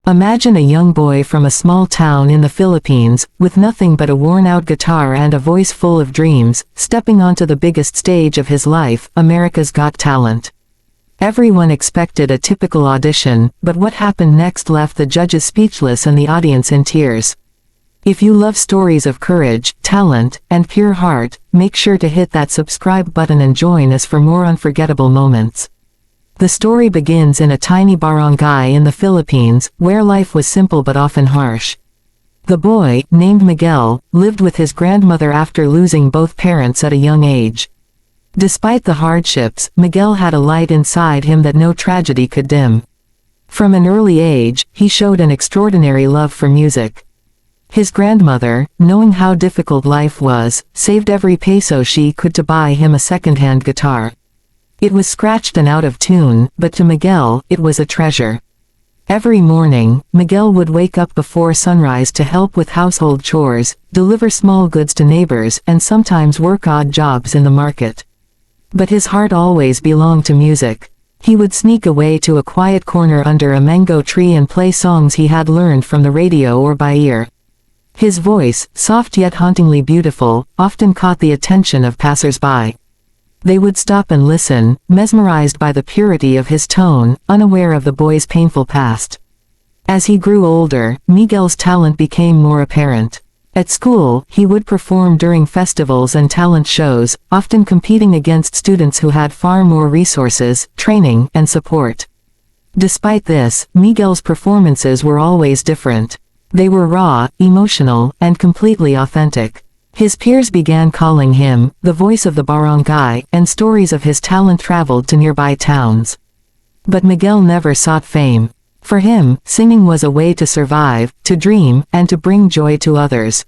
Imagine a young boy from a small town in the Philippines, with nothing but a worn-out guitar and a voice full of dreams, stepping onto the biggest stage of his life, America's Got Talent. Everyone expected a typical audition, but what happened next left the judges speechless and the audience in tears. If you love stories of courage, talent, and pure heart, make sure to hit that subscribe button and join us for more unforgettable moments. The story begins in a tiny barangay in the Philippines, where life was simple but often harsh. The boy, named Miguel, lived with his grandmother after losing both parents at a young age. Despite the hardships, Miguel had a light inside him that no tragedy could dim. From an early age, he showed an extraordinary love for music. His grandmother, knowing how difficult life was, saved every peso she could to buy him a second-hand guitar. It was scratched and out of tune, but to Miguel, it was a treasure. Every morning, Miguel would wake up before sunrise to help with household chores, deliver small goods to neighbors, and sometimes work odd jobs in the market. But his heart always belonged to music. He would sneak away to a quiet corner under a mango tree and play songs he had learned from the radio or by ear. His voice, soft yet hauntingly beautiful, often caught the attention of passers-by. They would stop and listen, mesmerized by the purity of his tone, unaware of the boy's painful past. As he grew older, Miguel's talent became more apparent. At school, he would perform during festivals and talent shows, often competing against students who had far more resources, training, and support. Despite this, Miguel's performances were always different. They were raw, emotional, and completely authentic. His peers began calling him the voice of the barangay, and stories of his talent traveled to nearby towns. But Miguel never sought fame. For him, singing was a way to survive, to dream, and to bring joy to others.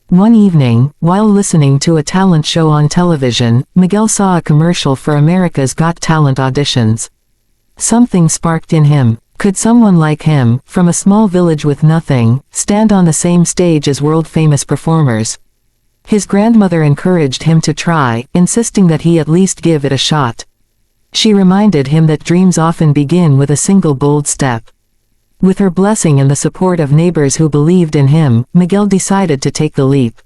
One evening, while listening to a talent show on television, Miguel saw a commercial for America's Got Talent auditions. Something sparked in him. Could someone like him, from a small village with nothing, stand on the same stage as world-famous performers? His grandmother encouraged him to try, insisting that he at least give it a shot. She reminded him that dreams often begin with a single bold step. With her blessing and the support of neighbors who believed in him, Miguel decided to take the leap.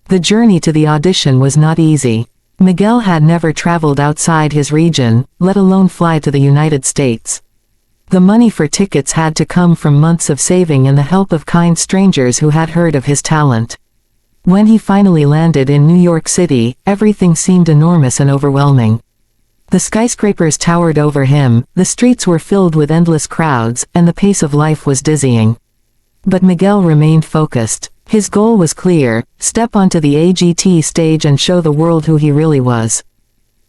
The journey to the audition was not easy. Miguel had never traveled outside his region, let alone fly to the United States. The money for tickets had to come from months of saving and the help of kind strangers who had heard of his talent. When he finally landed in New York City, everything seemed enormous and overwhelming. The skyscrapers towered over him, the streets were filled with endless crowds, and the pace of life was dizzying. But Miguel remained focused. His goal was clear: step onto the AGT stage and show the world who he really was.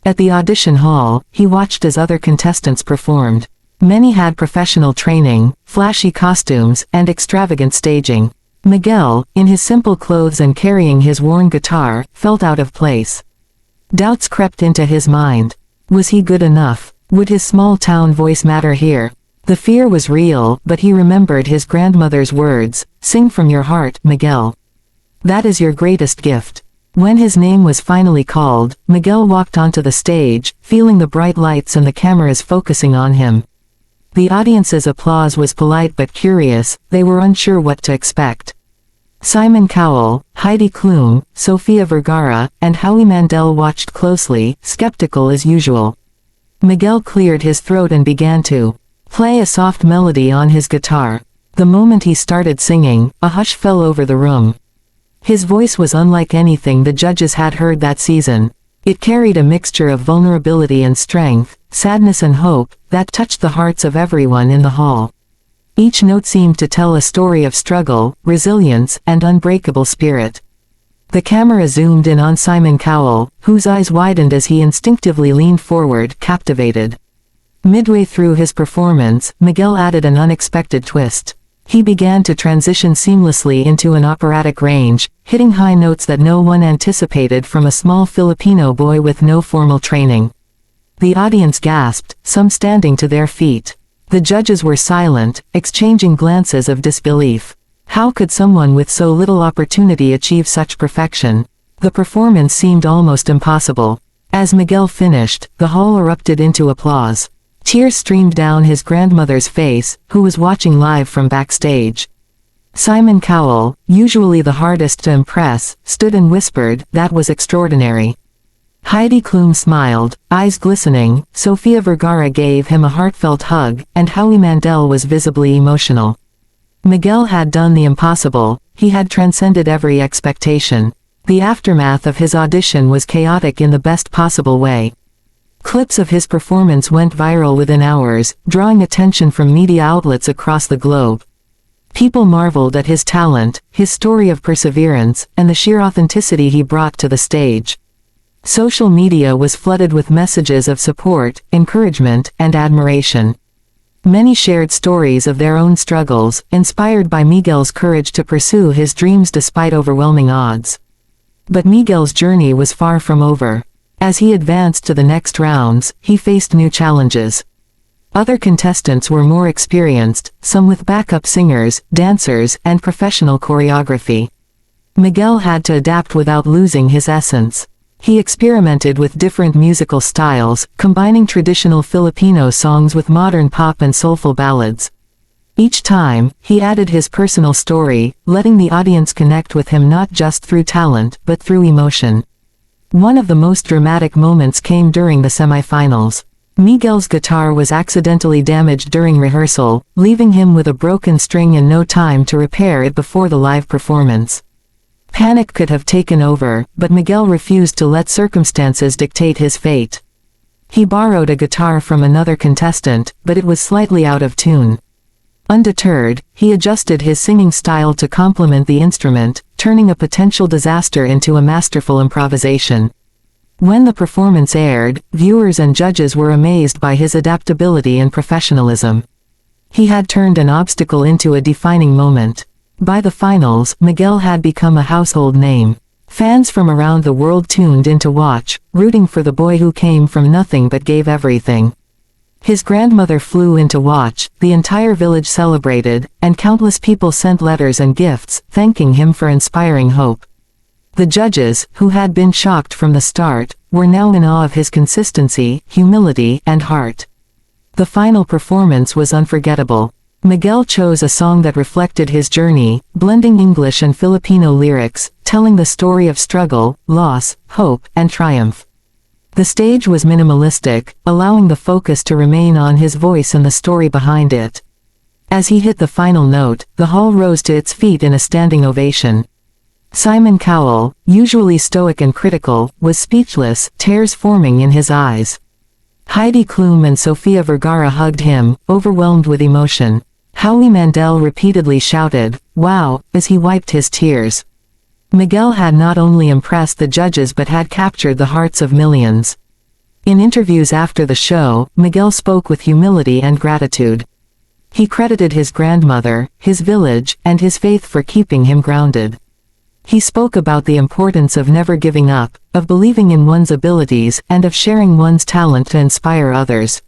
At the audition hall, he watched as other contestants performed. Many had professional training, flashy costumes, and extravagant staging. Miguel, in his simple clothes and carrying his worn guitar, felt out of place. Doubts crept into his mind. Was he good enough? Would his small-town voice matter here? The fear was real, but he remembered his grandmother's words: "Sing from your heart, Miguel. That is your greatest gift." When his name was finally called, Miguel walked onto the stage, feeling the bright lights and the cameras focusing on him. The audience's applause was polite but curious. They were unsure what to expect. Simon Cowell, Heidi Klum, Sofia Vergara, and Howie Mandel watched closely, skeptical as usual. Miguel cleared his throat and began to play a soft melody on his guitar. The moment he started singing, a hush fell over the room. His voice was unlike anything the judges had heard that season. It carried a mixture of vulnerability and strength, sadness and hope, that touched the hearts of everyone in the hall. Each note seemed to tell a story of struggle, resilience, and unbreakable spirit. The camera zoomed in on Simon Cowell, whose eyes widened as he instinctively leaned forward, captivated. Midway through his performance, Miguel added an unexpected twist. He began to transition seamlessly into an operatic range, hitting high notes that no one anticipated from a small Filipino boy with no formal training. The audience gasped, some standing to their feet. The judges were silent, exchanging glances of disbelief. How could someone with so little opportunity achieve such perfection? The performance seemed almost impossible. As Miguel finished, the hall erupted into applause. Tears streamed down his grandmother's face, who was watching live from backstage. Simon Cowell, usually the hardest to impress, stood and whispered, "That was extraordinary." Heidi Klum smiled, eyes glistening. Sofia Vergara gave him a heartfelt hug, and Howie Mandel was visibly emotional. Miguel had done the impossible. He had transcended every expectation. The aftermath of his audition was chaotic in the best possible way. Clips of his performance went viral within hours, drawing attention from media outlets across the globe. People marveled at his talent, his story of perseverance, and the sheer authenticity he brought to the stage. Social media was flooded with messages of support, encouragement, and admiration. Many shared stories of their own struggles, inspired by Miguel's courage to pursue his dreams despite overwhelming odds. But Miguel's journey was far from over. As he advanced to the next rounds, he faced new challenges. Other contestants were more experienced, some with backup singers, dancers, and professional choreography. Miguel had to adapt without losing his essence. He experimented with different musical styles, combining traditional Filipino songs with modern pop and soulful ballads. Each time, he added his personal story, letting the audience connect with him not just through talent, but through emotion. One of the most dramatic moments came during the semifinals. Miguel's guitar was accidentally damaged during rehearsal, leaving him with a broken string and no time to repair it before the live performance. Panic could have taken over, but Miguel refused to let circumstances dictate his fate. He borrowed a guitar from another contestant, but it was slightly out of tune. Undeterred, he adjusted his singing style to complement the instrument, turning a potential disaster into a masterful improvisation. When the performance aired, viewers and judges were amazed by his adaptability and professionalism. He had turned an obstacle into a defining moment. By the finals, Miguel had become a household name. Fans from around the world tuned in to watch, rooting for the boy who came from nothing but gave everything. His grandmother flew in to watch, the entire village celebrated, and countless people sent letters and gifts, thanking him for inspiring hope. The judges, who had been shocked from the start, were now in awe of his consistency, humility, and heart. The final performance was unforgettable. Miguel chose a song that reflected his journey, blending English and Filipino lyrics, telling the story of struggle, loss, hope, and triumph. The stage was minimalistic, allowing the focus to remain on his voice and the story behind it. As he hit the final note, the hall rose to its feet in a standing ovation. Simon Cowell, usually stoic and critical, was speechless, tears forming in his eyes. Heidi Klum and Sofia Vergara hugged him, overwhelmed with emotion. Howie Mandel repeatedly shouted, "Wow," as he wiped his tears. Miguel had not only impressed the judges but had captured the hearts of millions. In interviews after the show, Miguel spoke with humility and gratitude. He credited his grandmother, his village, and his faith for keeping him grounded. He spoke about the importance of never giving up, of believing in one's abilities, and of sharing one's talent to inspire others.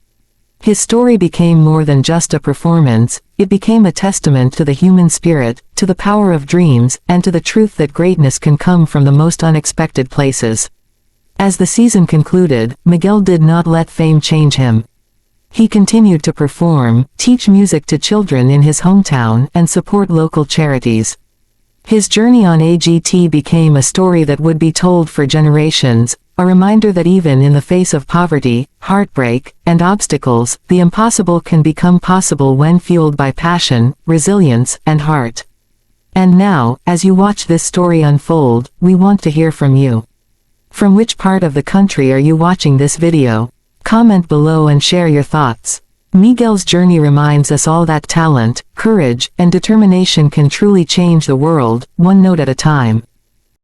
His story became more than just a performance, it became a testament to the human spirit, to the power of dreams, and to the truth that greatness can come from the most unexpected places. As the season concluded, Miguel did not let fame change him. He continued to perform, teach music to children in his hometown, and support local charities. His journey on AGT became a story that would be told for generations, a reminder that even in the face of poverty, heartbreak, and obstacles, the impossible can become possible when fueled by passion, resilience, and heart. And now, as you watch this story unfold, we want to hear from you. From which part of the country are you watching this video? Comment below and share your thoughts. Miguel's journey reminds us all that talent, courage, and determination can truly change the world, one note at a time.